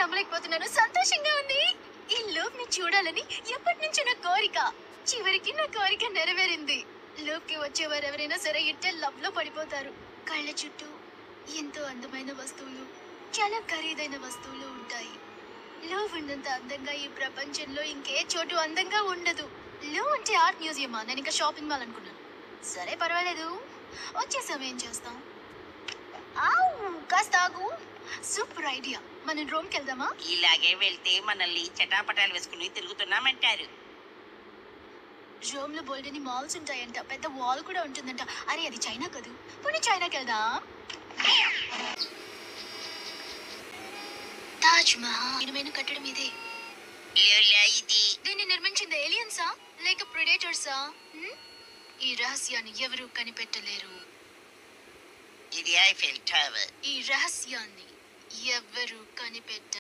నమ్మలేకపోతున్నాను. సంతోషంగా ఉంది. ఈ లూప్ ని చూడాలని ఎప్పటి నుంచో నా కోరిక. చివరికి నా కోరిక నెరవేరింది. లూప్ కి వచ్చేవారు ఎవరైనా సరే ఇట్టే లవ్ లో పడిపోతారు. కళ్ళ చుట్టూ ఎంతో అందమైన వస్తువులు, చాలా ఖరీదైన వస్తువులు ఉంటాయి. లూవ్ ఉన్నంత అందంగా ఈ ప్రపంచంలో ఇంకే చోటు అందంగా ఉండదు. లూవ్ అంటే ఆర్ట్ మ్యూజియమా? నేను ఇంకా షాపింగ్ మాల్ అనుకున్నాను. సరే పర్వాలేదు, వచ్చేసాం. ఏం చేస్తాం? ఆవు కాస్త ఆగు. Super idea. మనం రోమ్కి వెళ్దామా? ఇలాగే వెళ్తే మనల్ని చటాపటాలు వేసుకుని తిరుగుతున్నామంటారు. రోమ్ లో బోల్డెని మాల్స్ ఉంటాయంట. పెద్ద వాల్ కూడా ఉంటుందంట. అరే అది చైనా కదూ. పోనీ చైనాకి వెళ్దాం. తాజ్ మహల్ కట్టడం ఇదే. లోలా ఇది దీన్ని నిర్మించింది ఏలియన్సా లేక ప్రెడేటర్సా? ఈ రహస్యాన్ని ఎవరూ కనిపెట్టలేరు. ఇది ఐఫెల్ టవర్. ఈ రహస్యాన్ని ఎవరూ కనిపెట్ట